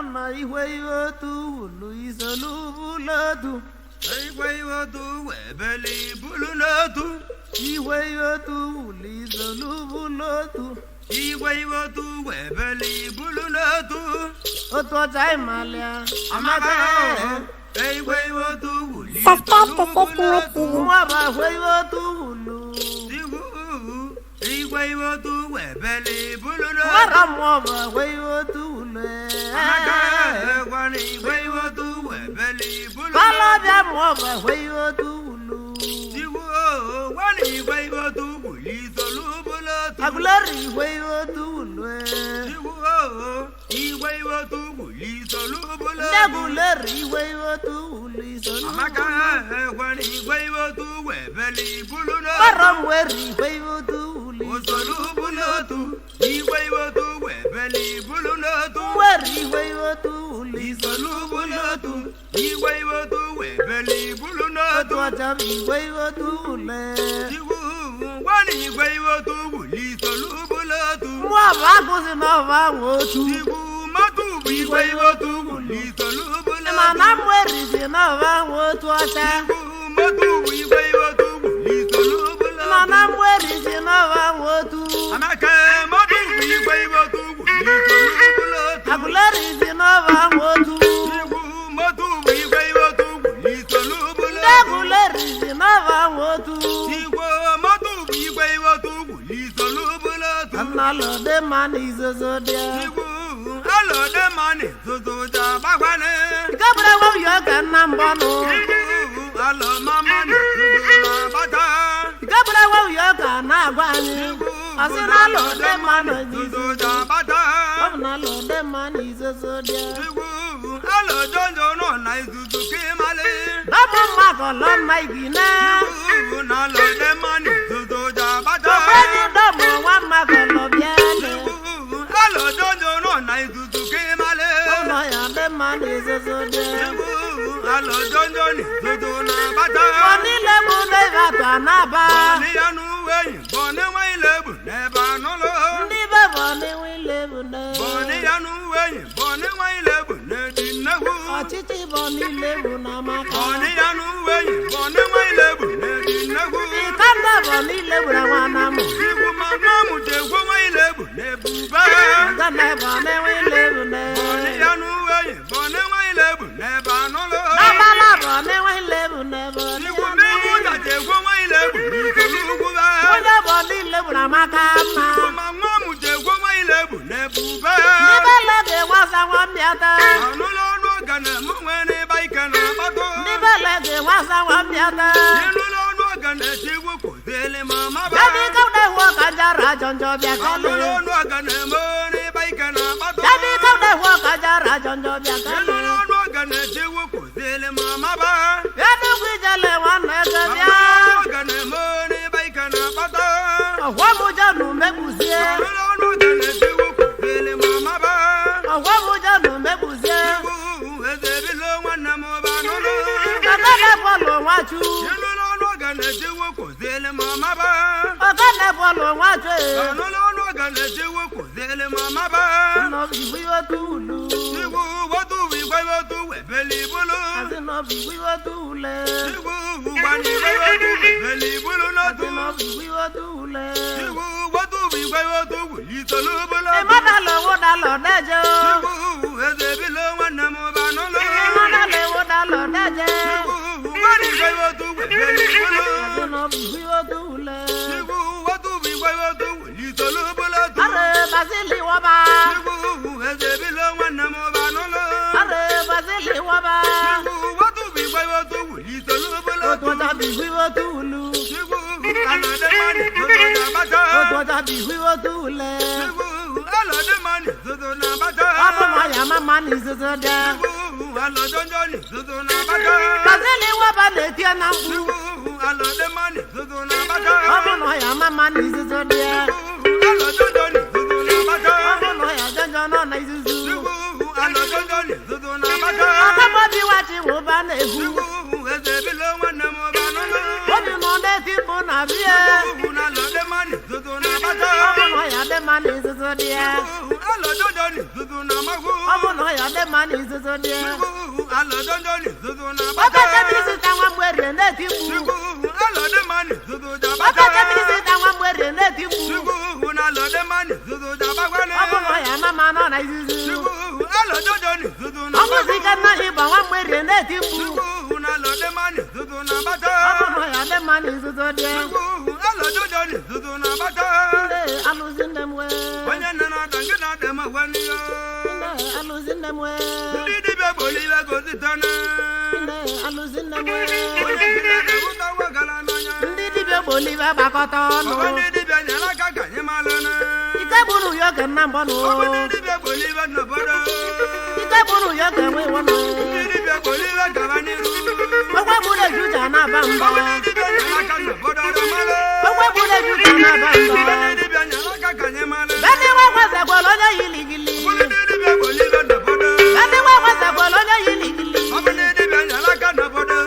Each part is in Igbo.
na iwe yotu luisa lubulatu iwe yotu webeli bululatu iwe yotu luisa lubulatu iwe yotu webeli bululatu oto chai malia amaka iwe yotu luisa lubulatu mwaba iwe yotu lu iwe yotu webeli bululatu wara mwaba iwe yotu le wani iwe yotu webeli bululatu kala bia mwaba iwe yotu lu wani iwe yotu luisa lubulatu aguleri iwe yotu le iwe yotu luisa lubulatu aguleri iwe yotu luisa amaka wani iwe yotu webeli bululatu wara mweri iwe yotu Osolubulatu, iwe yotu webeli bululatu. mweri iwe yotu luisa Isolubulatu, iwe yotu webeli bululatu. oto chai iwe yotu le Wani iwe yotu lisolubulatu. mwaba kusi na va wotu Matu iwe yotu lisolubulatu. mana mweri si na va wotu acha Matu iwe yotu lisolubulatu. mana mweri si na va wotu Amaka matu iwe yotu lisolubulatu. aguleri si na va wotu Matu iwe yotu lisolubulatu. aguleri si na va wotu Matu iwe yotu lisolubulatu. analo de mani zozo dia Alo de mani zozo ja bakwane. kabra wa yo kana mbano Alo mama ni zozo na bata. kabra wa yo kana gwani asina lo de mani Zozo ja bata. analo de mani zozo dia Alo jonjo no na izuzu kimale. babo makolo maigina Alo de mani zozo ja bata. babo domo wa makolo biale Alo jonjo no na izuzu kimale. ono ya de mani zozo dia Alo jonjo ni zozo na bata. oni le mu de ga tanaba Ni anu weyin bone weyin lebu neba nolo. ndi babo ni wile bune Bone anu weyin bone weyin lebu nedi newu. ọchịchị bụ niile bụ na maka Bone anu weyin bone weyin lebu nedi newu. ikanda bụ niile bụ na nwana mụ Iwu magbamu je gwo weyin lebu nebube. ngana bụ niile bụ na Bone anu weyin bone weyin lebu neba nolo. abala bụ niile bụ na ebe Iwu mimu jaje gwo weyin lebu nikoluguba. onye bụ niile bụ na maka mma Iwu magbamu je gwo weyin lebu nebube. nibele gị nwasa nwambịata Anulonu ogana muwene baikana bato. nibele gị nwasa nwambịata Anulonu ogana chiwu kozele mama ba. yabi kaude huo kajara jonjo bịa kele Anulonu ogana mwene baikana bato. yabi kaude huo kajara jonjo bịa kele Anulonu ogana chiwu kozele mama ba. yabi kwijele nwanne gị bịa Anulonu ogana mwene baikana bato. ọgwọ mụ jọnụ mekpuzie Anulonu ogana chiwu kozele mama ba. ọgwọ mụ jọnụ mekpuzie Chiwu ezebilo nwanne m ba nolo. ọgọdẹ bọọlụ nwachu Anulonu ogana chiwu kozele mama ba. ọgọdẹ bọọlụ nwachu Anulonu ogana chiwu kozele mama ba. nọbi wiwotu ulu Iwu wotu igwe wotu webeli bulu. àti nọbi wiwotu ule Iwu gbani igwe wotu webeli bulu n'otu. àti nọbi wiwotu ule Iwu wotu igwe wotu wuli tolu bulu. ìmọ̀dàlọ́wọ́ dàlọ́ dẹ́jẹ́ Iwu eze bilo nwanne m ba n'ụlọ. ìmọ̀dàlọ́wọ́ dàlọ́ dẹ́jẹ́ Iwu gbani igwe wotu webeli bulu. àti nọbi wiwotu ule Iwu wotu igwe wotu wuli tolu bulu. àrẹ basili wọ́ba Iwu eze bilo nwanne m ba n'ụlọ. àrẹ basili wọ́ba Iwu wotu igwe wotu wuli tolu bulu. òtún tàbí wiwotu ulu Iwu alade mani zozo na bata. òtún tàbí wiwotu ule Iwu alade mani zozo na bata. ọbụma ya mama na izuzu dẹ Iwu alọjọjọ ni zozo na bata. basili wọ́ba na-etie na mkpu Iwu alade mani zozo na bata. ọbụna ya mama na izuzu dẹ Iwu alọjọjọ ni zozo na bata. ọbụna ya jọjọ nọ na izuzu Iwu alọjọjọ ni zozo na bata. ọkọmọbi wachi wụba na-egwu Iwu eze bilo nwanne m ba n'ụlọ. obi nọ n'eti mkpu na bie Iwu alọde mani zozo na bata. ọbụna ya dị ma mani zuzu dia. Alo dodo ni zuzu na magu. Omo no ya de mani zuzu dia. Alo dodo ni zuzu na Baba bata. ke mi sita wa mwere ne tibu. Alo de mani zuzu da Baba bata. ke mi sita wa mwere ne tibu. Alo de mani zuzu da bagwane. Omo no ya mama no na zuzu. Alo dodo ni zuzu na Omo zika na iba wa mwere ne tibu. Alo de mani zuzu na bata. Omo no ya de mani zuzu dia. Alo dodo ni zuzu na bata. Alu zindemwe. Onye nana dangi na dema wani yo. Alu zindemwe. Ndi di be boli be gozi tana. Alu zindemwe. Onye kile de uta wagala nanya. Ndi di be boli ba bakoto no. Onye di be nyala kaka nyemalana. Ike buru yo ke nambo no. Onye di be boli be no bodo. Ike buru yo ke we wono. Ndi di be boli be gabaniru. Ogwa bude juja na bamba. Onye di be nyala kaka bodo ramalo. Ogwa bude juja na bamba. Onye di be nyala kaka nyemalana. Bani wa waza gwalo yo yili gili. Onye di be boli be no bodo. Bani wa waza gwalo yo yili gili. Onye di be nyala kaka bodo.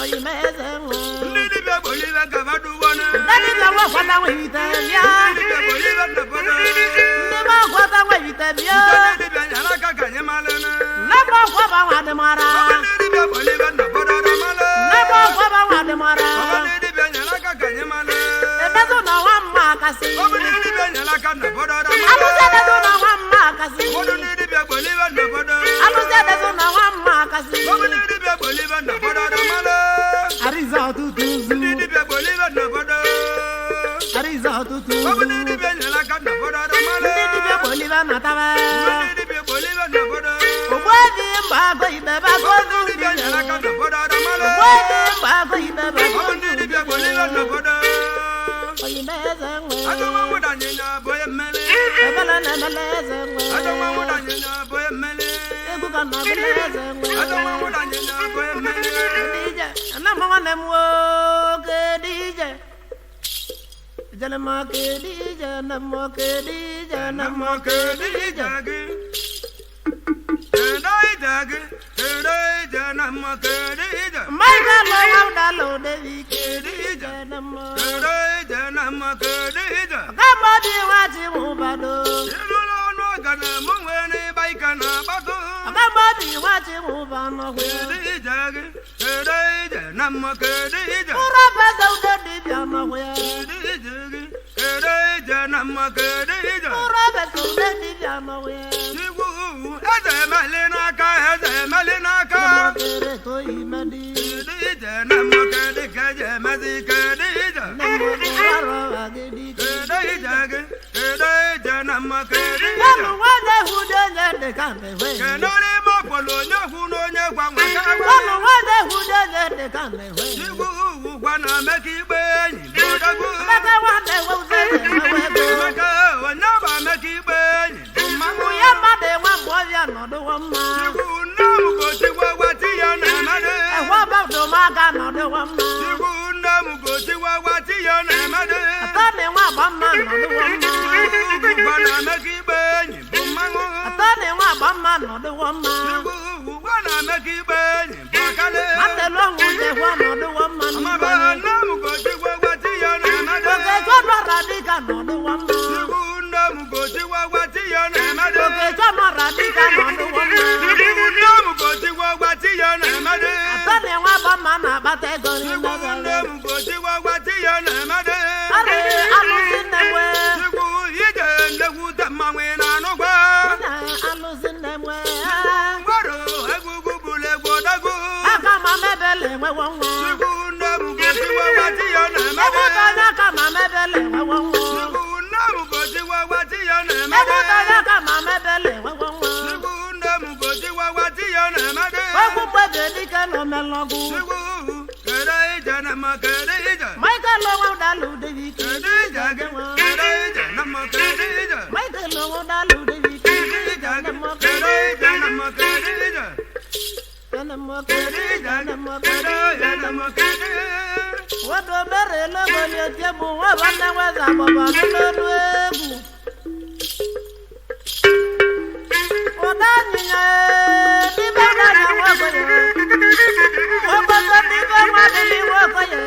Oyi meze nwa. Ndi di be boli be gabadu wana. Bani wa wa kwata we itelia. Ndi be boli be no bodo. Ndi wa kwata we itelia. Onye di be nyala kaka nyemalana. Lebo kwa ba wa de mara. Onye di be boli be no bodo ramalo. Lebo kwa ba wa de mara. Onye di be nyala kaka nyemalana. Ebezo na wa mma kasi. Onye di be nyala kaka bodo ramalo. Aluze bezo na wa mma kasi. Onye di be boli be no bodo. Aluze bezo na wa mma kasi. Onye di be boli be no bodo ramalo. Ariza tutuzu. Onye di be boli be no bodo. Ariza tutuzu. Onye di be nyala kaka bodo ramalo. Ndi di be boli ba na tawa. Onye di be boli be no bodo. Obodi mba go ide ba go Onye di be nyala kaka bodo ramalo. Obodi mba go ide ba go Onye di be boli be no bodo. Oyi meze nwe. Adoma wuda nyenya boye mele. Ebele na meleze nwe. Adoma wuda nyenya boye mele. Egu ka na beleze nwe. Adoma wuda nyenya boye mele. Kedije, ana mwa ne mwo kedije. Jalma kedije, na mwo kedije, na mwo kedije. Maika lo wauda lo devi kedije, na mwo. Kama di wati mubado. Kama di wati mubano hwe. Ura beza ude di biano hwe. Ura beza ude di biano hwe. Namo kere ko imadi. Namo waro agedi. Wano wade hude nyende kande hwe. Wano wade hude nyende kande hwe. Baka wade wauze wego. Uya made wambovya nodo wama. Ewa bado maga nodo wama. Atane wabama nodo wama. Atane wabama nodo wama. Mate longu de nodo wama. Oke chono radika nodo wama. Oke chono radika nodo wama. Atane wabama na bate gori nagale. Are aluzinemwe. Aluzinemwe. Aka mamebele we wonwo. Ebutanya kama mebele we wonwo. Ebutanya kama mebele we wonwo. Ogugbe dedike no melogu. Michael lo wauda lu devi kedije. Michael lo wauda lu devi kedije. Wado bere logo ye tebu wa bana waza baba ndodo ebu. Odanya di bana na wago ye. Wago di bana de wago ye.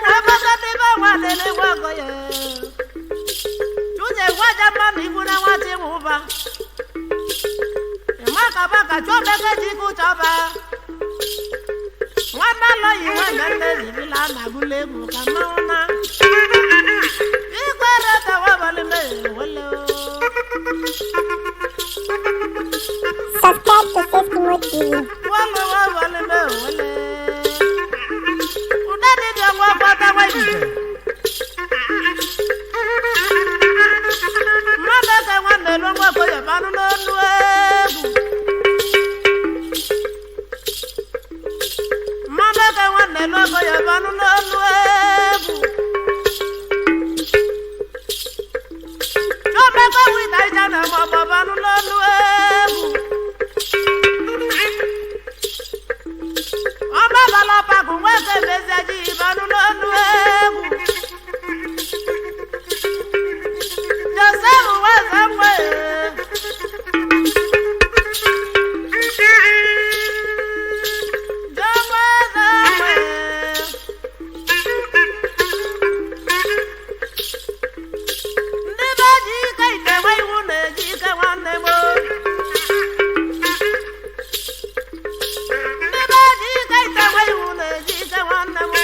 Wago di bana de wago ye. ni kuna wati muba maka baka chobe ke jiku choba wana lo yi wana ndezi bila na gulegu kamauna ikwara tawa bali me wala Subscribe to Safety Mode TV. wala wala me wala unadi dwa kwa tawa yi mama ka wana lo ngwa ko ya banu no nuegu mama ka wana lo ko ya banu no nuegu chobe ko wi dai jana mo banu no nuegu ama bala pa ku wa ke bezaji banu no nuegu Joseph was somewhere. John was somewhere. Never jika ite wai wune jika wane mo. Never jika ite wai wune jika wane mo.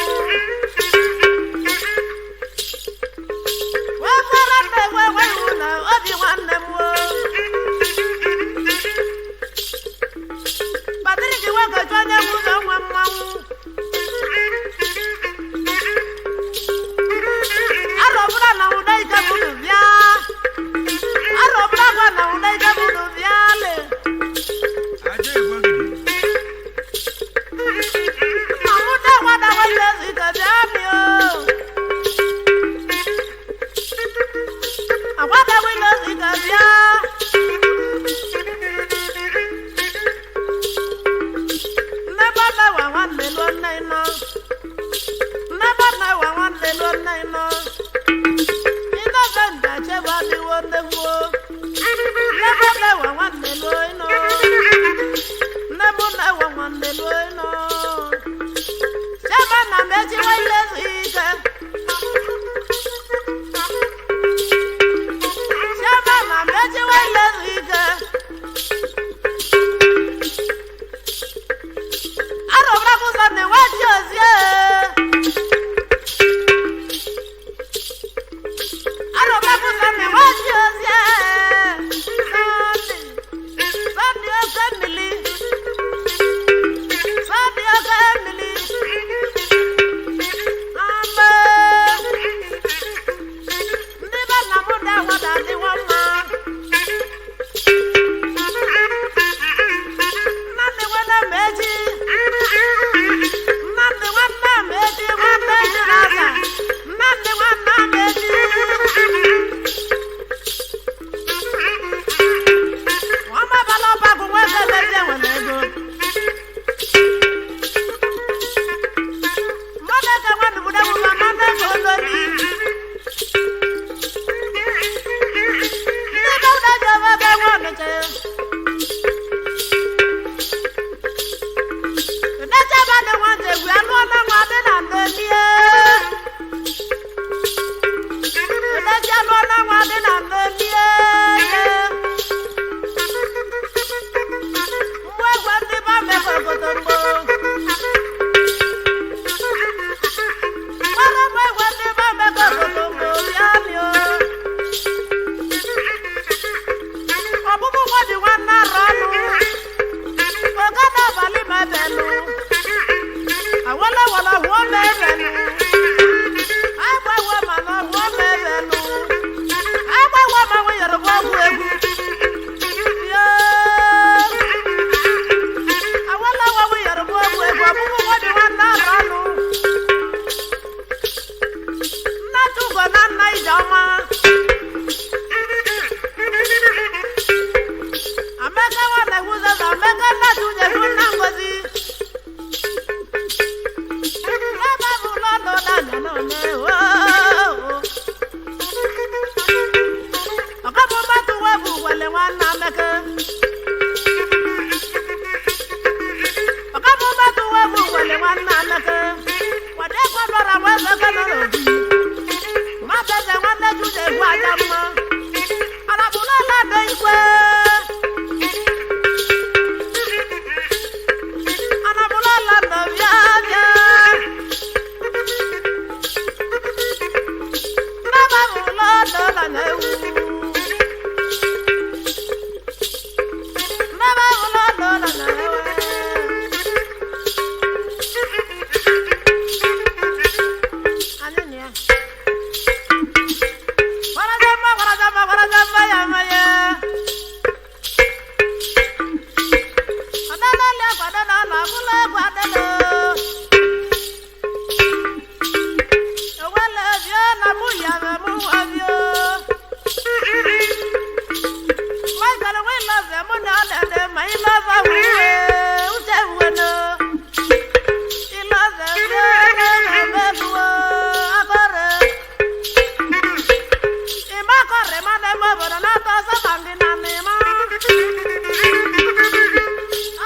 bara na ta sa bangi na ne ma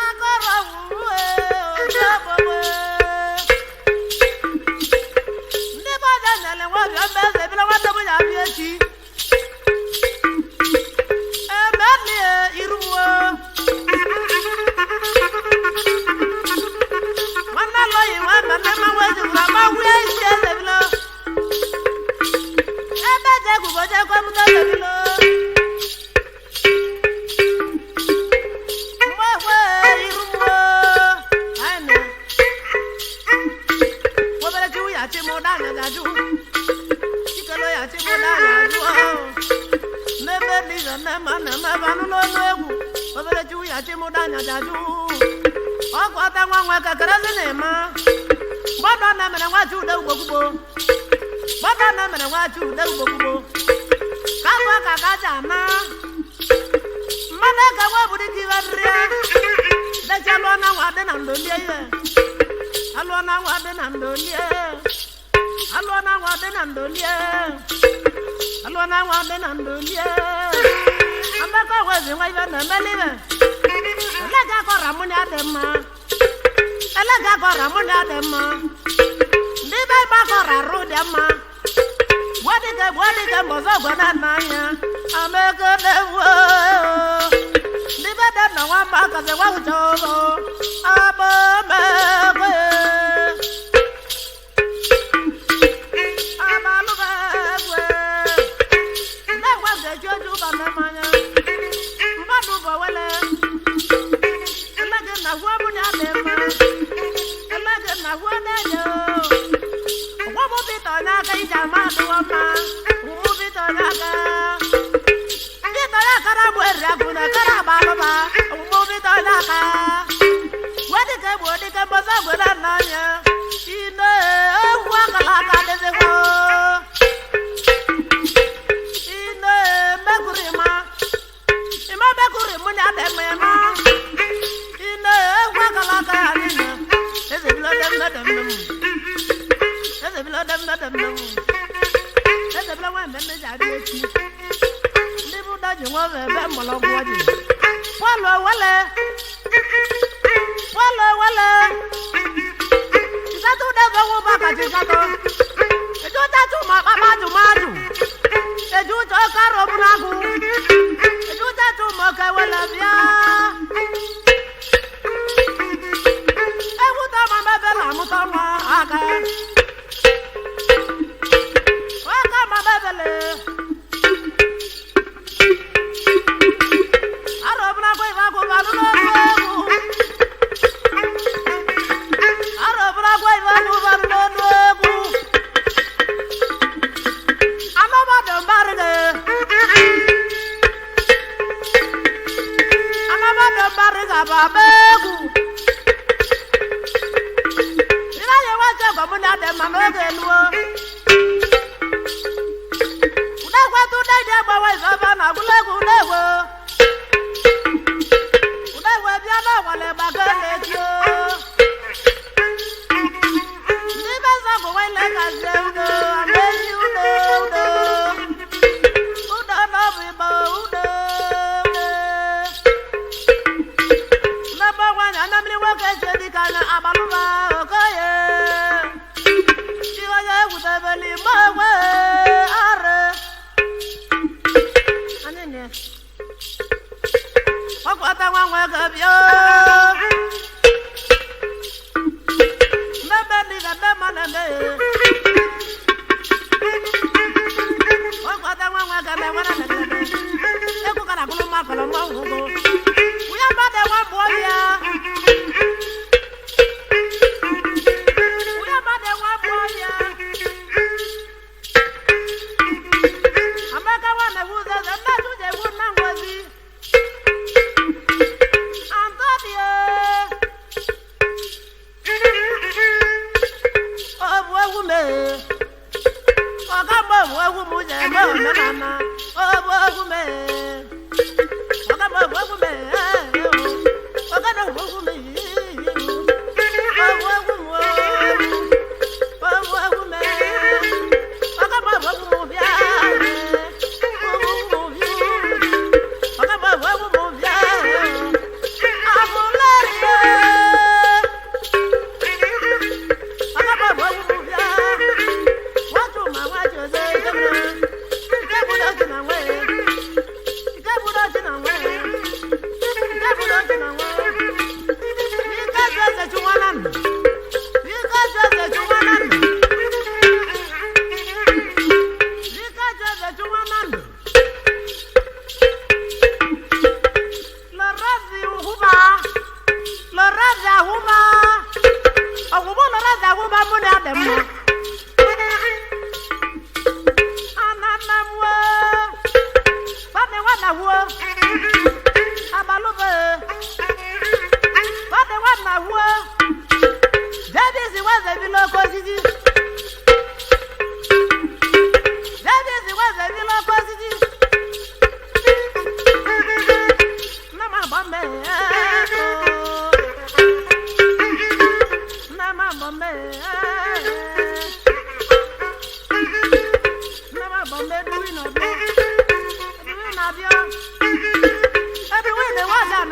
akara we o bo we ndi ba ja nyale wa bi be se bi la wa ta bu ya bi echi e me ni iru wo wana lo yi wa ma ne ma wa ju ra ma wi e se se bi lo e be je gu go je ko mu ta se bi lo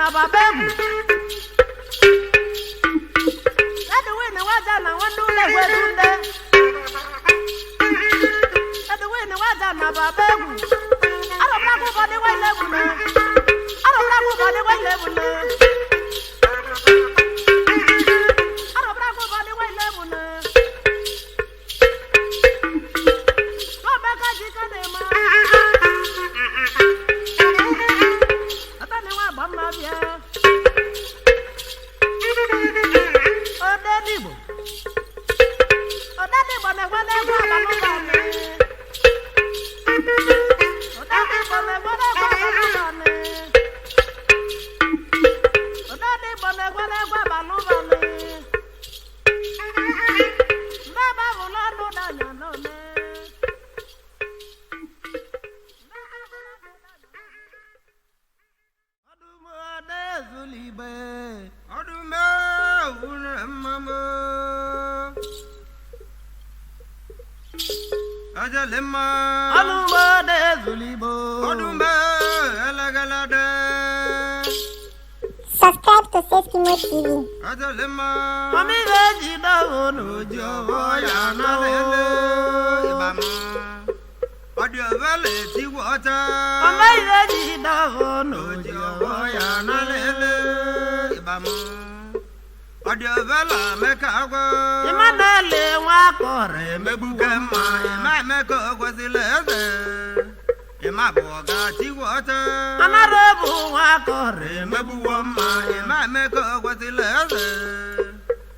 na babemu adu wini waja na wandule wedunde adu wini waja na babemu aro blaku body wele bune aro blaku body wele bune aro blaku body wele bune no beka jikane ma atani wa bamma bia Odadibo ne wale kwa balubane Odadibo ne wale kwa balubane Odadibo ne wale kwa balubane Baba vulano danyanone Adumo adezulibe Adume une mama Ajalema Adumo adezulibo Adume elagalade Subscribe to Safety TV. Ajalema Mami veji dawono Jowo ya na lele Ibama Audio vele ti wata Mami veji dawono Jowo ya na lele Ibama Audio vele mekagwa Imanele wakore Mebuke ma Ima meko kwasileze Ima boga ti wata Anarebu wakore Mebuwa ma Ima meko kwasileze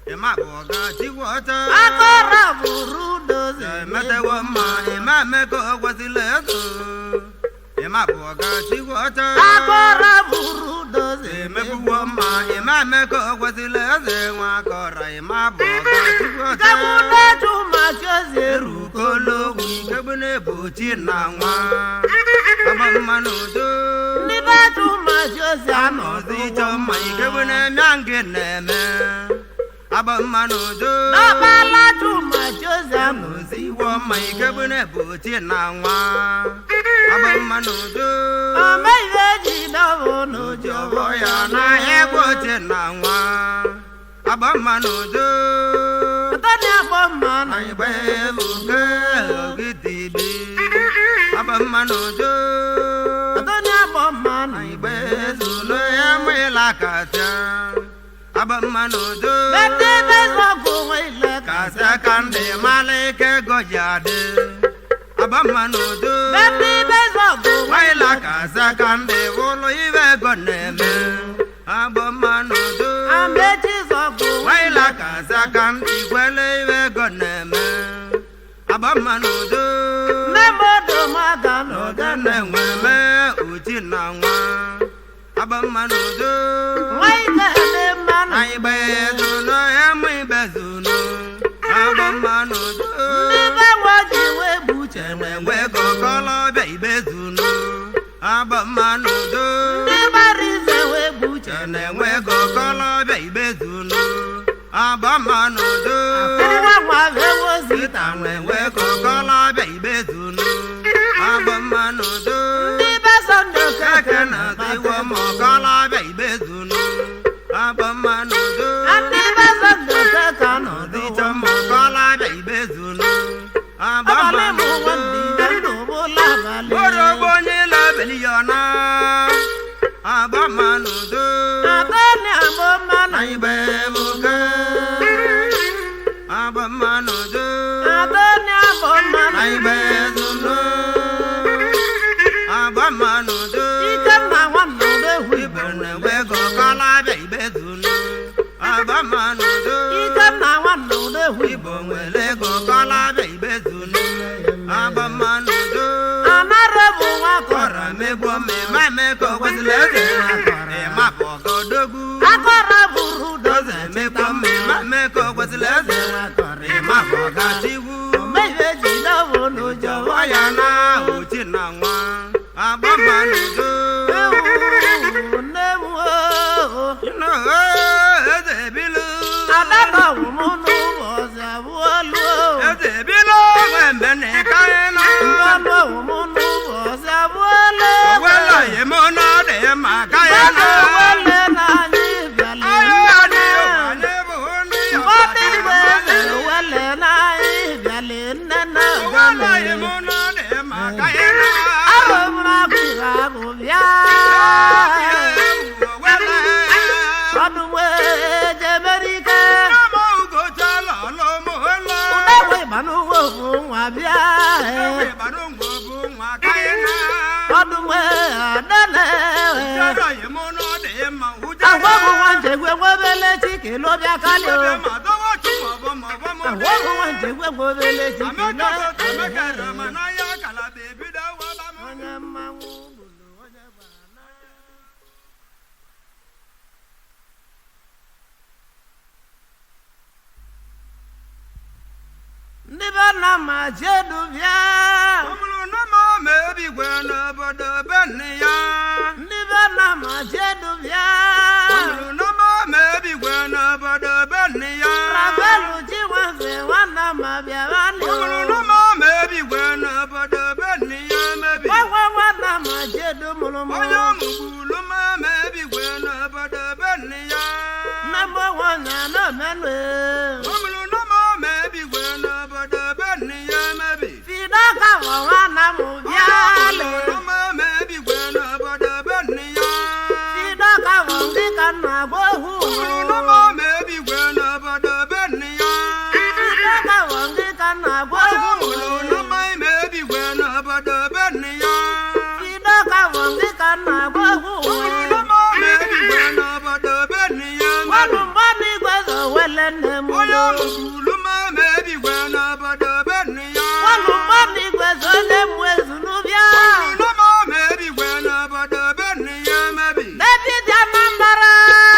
Ima boga ti wata Akora burudo ze Metewa ma Ima meko kwasileze Ima boga ti wata Akora burudo ze Mebuwa ma Ima meko kwasileze Wakora ima boga ti wata Kabune chuma chozeru Kolo wikebune buchi na nwa Abamanudu Nibe chuma chose Anozi choma ikebune nyange neme Abamanudu Nabala chuma chose Anozi woma ikebune buchi na nwa Abamanudu Amai veji dawono Jowo ya na ebochi na nwa Abamanudu Atani aboma na Ibe buke ogitibi Abamanudu Atani aboma na Ibe zulu emwela kata Abamanudu Bete bezo kuwele Kasa kande malike gojade Abamanudu Bete bezo kuwele Waila kasa kande volo iwe goneme Abamanudu Ambechi zo kuwele Waila kasa kande iwele iwe goneme Abamanudu Nemodo magano Ogene nweme uchi na nwa Abamanudu Waite ne manu Aibe zuno emu ibe zuno Abamanudu Nibe waji webuche Enwe kokolo be ibe zuno Abamanudu Nibe rize webuche Enwe kokolo be ibe zuno Abamanudu Kuwa mwawe wozita Enwe kokolo be ibe zuno Abamanudu Nibe sondo keke na tiwo mokala be ibe zuno Abamanudu Nibe sondo keke no Dicho mokala be ibe zuno Abale mu Abamanudu wandi Gendo bola bale Orobonye la beliona Abamanudu Atani aboma na Aibe buka Abamanudu Atani aboma na Aibe zuno Abamanudu Ike na wano behu Ibene wego kala be ibe zuno Abamanudu Ike na wano behu Ibonwele go kala be ibe zuno Abamanudu Anarebu wakora Kora mebo me ma me ko kwasileze E ma bogo dogu Akora burudo Doze me ko me ma me ko kwasileze E ma boga tiwu Mebe jina wono jawa Waya na uchi na nwa Abamanudu Nemu No eze bilu Adaka wumunu boza wolu Eze bilu wembe ne kaena Mbano wumunu boza wolu Wela ye mo na de ma kaena Mbano wale ọdún mọ́ àdánà àwọn ọmọ wọn jẹ̀gbẹ́ wọ́n bẹ́lẹ̀ tí kì í ló bí akálẹ̀ o àwọn ọmọ wọn jẹ̀gbẹ́ wọ́n bẹ́lẹ̀ tí kì í ló Ndiba na ma jedu bia Omulu na ma mebi gwena bodo benia Ndiba na ma jedu bia Omulu na ma mebi gwena bodo benia Rabelu jiwanze wana ma bia wani Omulu na ma mebi gwena bodo benia mebi wana ma jedu mulumu Oyo mugulu ma mebi gwena bodo benia Nambo wana no menwe Omulu na ma mebi gwena bodo benia mebi Fidaka wana mu biale Omulu na ma mebi gwena bodo benia Fidaka wangi kana bohu Omulu na ma mebi gwena bodo benia Fidaka wangi kana bohu Omulu na ma mebi gwena bodo benia Fidaka wangi kana bohu Omulu na ma mebi gwena bodo benia Walumbani gwezo welene Oyo mulo mugulu ma mebi gwena bodo benia Walumbani gwezo le mwezu nubia Omulu na ma mebi gwena bodo benia mebi Baby janambara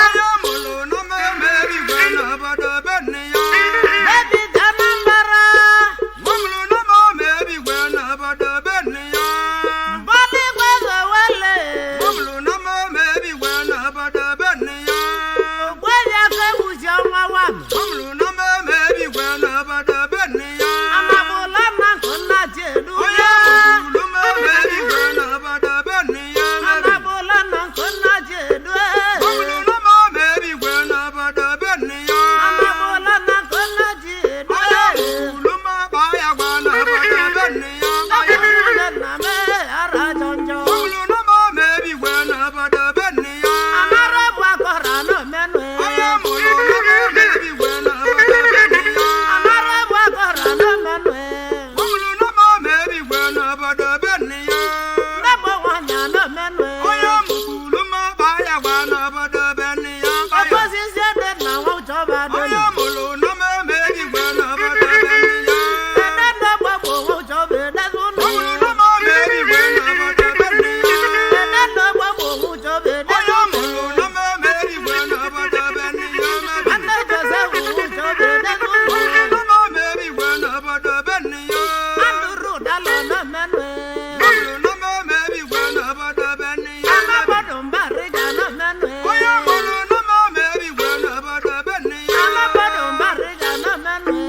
Oyo mulu na ma mebi gwena bodo benia Baby janambara Omulu na ma mebi gwena bodo benia Bani gwezo wele Omulu na ma mebi gwena bodo benia Ogwenya ke uja mawam Omulu na ma mebi gwena bodo benia Amabula na kona jedu Oyo mulu ma mebi gwena bodo benia Amabula na kona jedu Omulu na ma mebi gwena bodo benia Amabula na kona jedu Oyo mulu ma baya gwena bodo benia Amabula na me arajonjo Omulu na ma mebi gwena bodo benia Amarabwa kora no menwe Oyo mulu na ma mebi gwena bodo benia Amarabwa kora no menwe Omulu na ma mebi gwena bodo benia Nabo wanya no menwe Oyo mulu ma baya gwena bodo benia Opposition de na wo joba do Oyo mulu na ma mebi gwena bodo benia Ede no gbogbo wo jobe de sunu Omulu na ma mebi gwena bodo benia Ede no gbogbo wo jobe de Oyo sunu mulu na ma mebi gwena bodo benia Ande Joseph wo jobe de sunu Omulu na ma mebi gwena bodo benia Anduru dalo no menwe Omulu na ma mebi gwena bodo benia Amabodun barija no menwe Oyo mulu na ma mebi gwena bodo benia Amabodun barija no menwe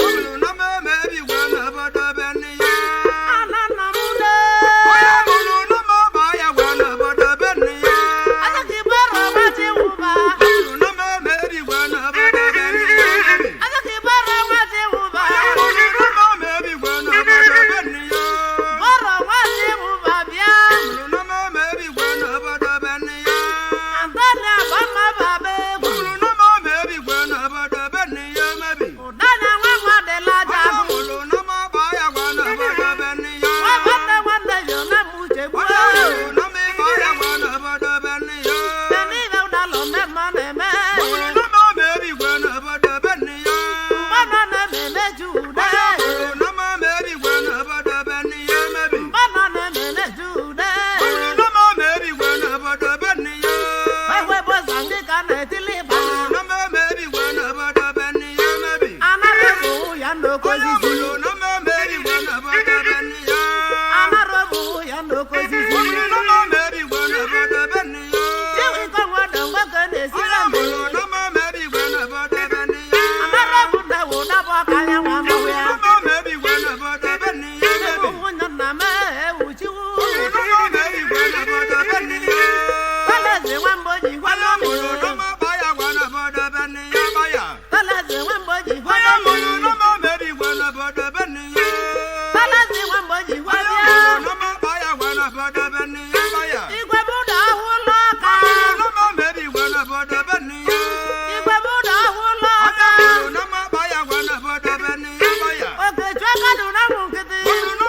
Omulu na ma mebi gwena bodo benia Anana mude Oyo mulu na ma baya gwena bodo benia Ajaki baro wati uba Omulu na ma mebi gwena bodo benia Ajaki baro wati uba Omulu na ma mebi gwena bodo benia Baro wati uba bia Omulu na ma mebi gwena bodo benia Antana bama babe Omulu na ma mebi gwena bodo benia mebi Udanya wangwa de la Oyo jabu mulu na ma baya gwena bodo benia Wabanda wanda yona muje bua Oyo mulu na ma baya gwena bodo benia Teni veuda lo mema neme Omulu na ma mebi gwena bodo benia Mbana neme ne jude Omulu na ma mebi gwena bodo benia mebi Mbana neme ne jude Omulu na ma mebi gwena bodo benia Wewe bozangi kane tiliba Omulu na ma mebi gwena bodo benia mebi Anarebu ya no Oyo kozisi mulu na ma mebi gwena bodo benia Anarebu ya no kozisi Omulu na ma mebi gwena bodo benia Iwi kongwa dongwa kene Oyo sirambe mulu na ma mebi gwena bodo benia Anarebu na wuda boka ya wama Omulu wea na ma mebi gwena bodo benia mebi Unya na me uchiwu Omulu na ma mebi gwena bodo benia Kaleze wamboji Oyo wama mulu na ma baya gwena bodo benia baya Kaleze wamboji Oyo wama mulu na ma mebi gwena bodo benia Kaleze wamboji Oyo wama mulu na ma baya gwena bodo benia baya Igwe buda huloka Omulu na ma mebi gwena bodo benia Igwe buda huloka Oyo mulu na ma baya gwena bodo benia baya Oke chweka duna mukiti Omulu na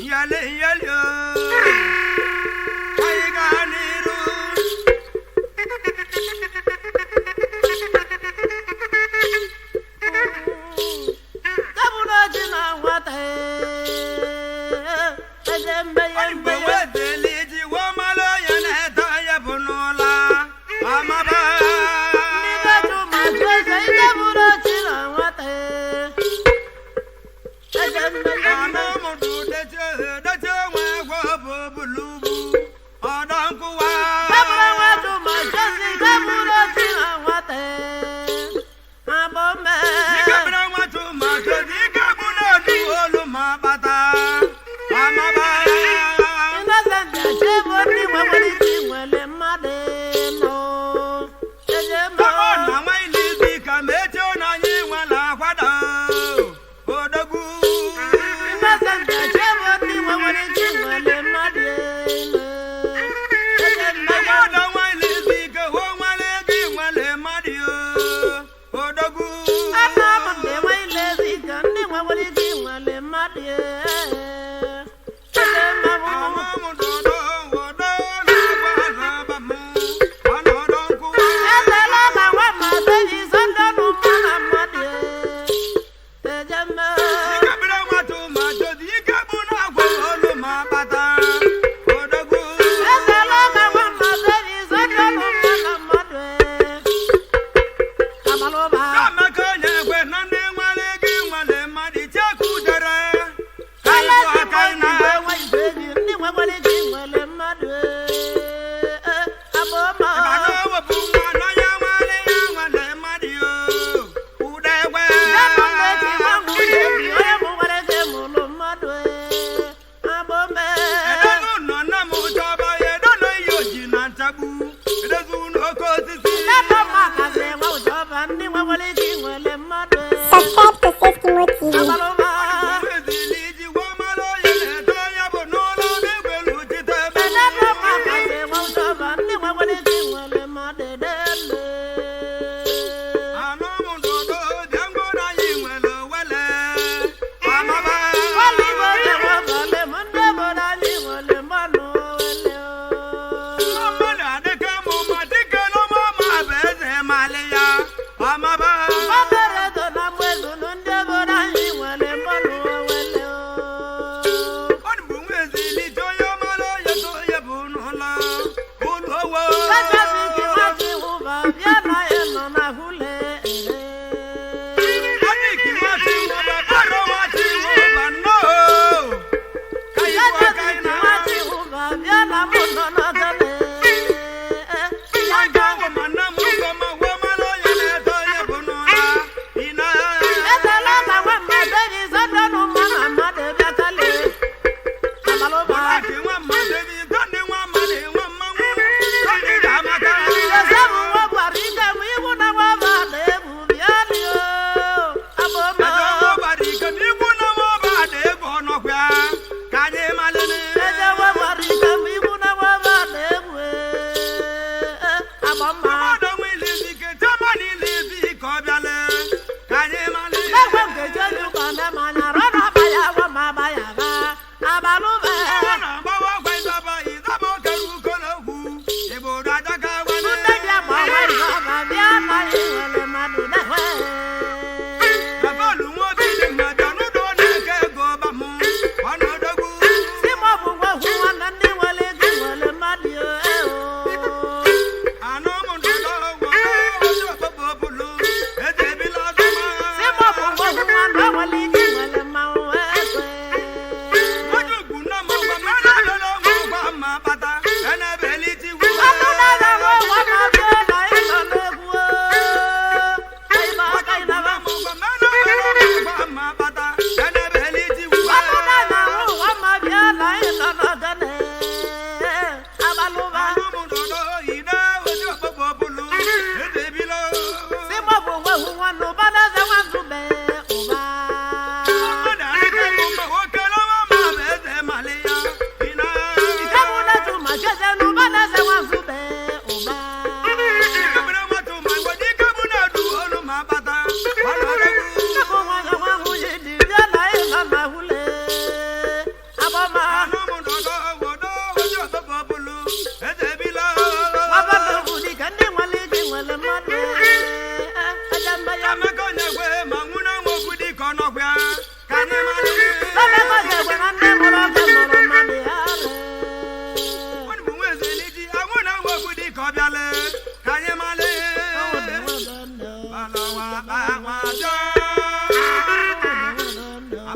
yale yale ay ganiru kabula jina wate ejembe yembe deliji wo malo yana ta yabunola amaba ni batuma jose kabula jina wate ejembe yembe kabula watuma jose kabula jina wate abome Subscribe to Seskimo TV. Amaba, Babere to na mwezu nunde bora hiwele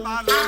Rika.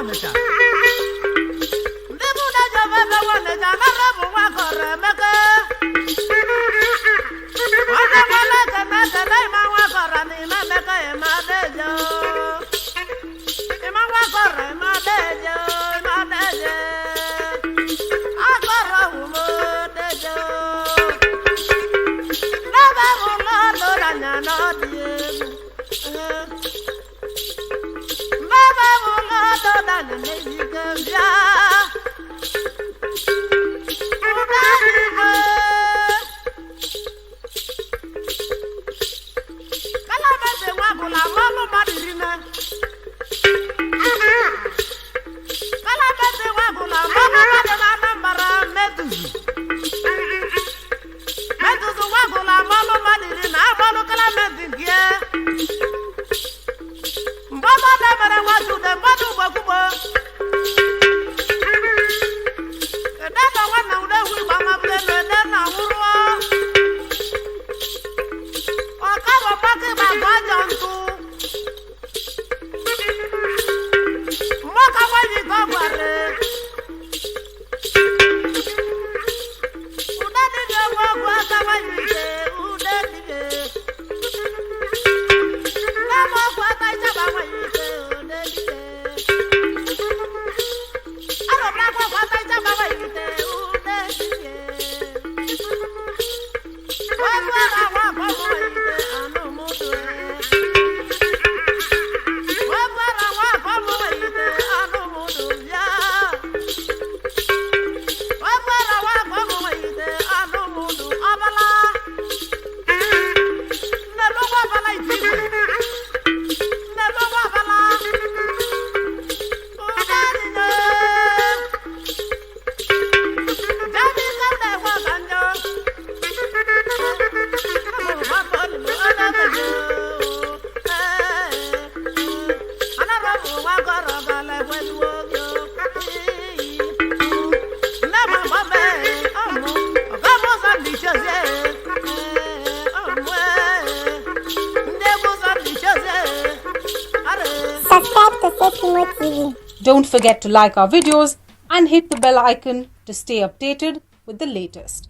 Onitsha. Ndị bụ na jebe ebe Onitsha nara bụ nwa kọrọ Emeka. Onye nwere ekene ekene ịma nwa kọrọ n'ime Emeka ịma deje. Ịma nwa kọrọ ịma deje ịma deje. Akọrọ ụmụ deje. N'ebe ụlọ lụrụ anya n'ọdị egwu. N'ebe ụlọ lụrụ anya n'ezike bịa. Ụda n'igwe. Kalamese nwa bụla mmanụ mmadụ iri na. Kalamese nwa bụla mmanụ mmadụ na Anambra meduzu. Meduzu nwa bụla mmanụ mmadụ iri na agbalụ kalamese nke. Mbọbọ debere nwa jude mmadụ gbogbo. Edena nwanna ude wu igba mabụle na edena nwụrụọ. Ọkabọ mgbakọ ịgba bụ ajọ ntụ. Mgbaka nwaanyị ka ọ gwara. Ude dịbe nwa ọgwụ aka nwaanyị ike ude dịbe. Nne m ọgwụ aka ịchaba nwaanyị ike ude dịbe. Arọbara akwa ọgwụ aka ịchaba nwaanyị ike ude dịbe. Ọgwụ ara nwa akwa nwaanyị ike anụ mụdụ. Ọgwụ ara nwa akwa nwaanyị ike anụ mụdụ bịa. Ọgwụ ara nwa akwa nwaanyị ike anụ mụdụ ọbala. Nne lụgwa ọbala iti igwe. Nne lụgwa ọbala. Ụda dịne. Jadi kan dewa banjo. Mabol mo ana banjo. Ana rabu wa goro gale weluo yo. Na mama me omo. Oga mo san di chose. Omo. Nde mo san di chose. Are. Subscribe to Sesimo TV. Don't forget to like our videos and hit the bell icon to stay updated with the latest.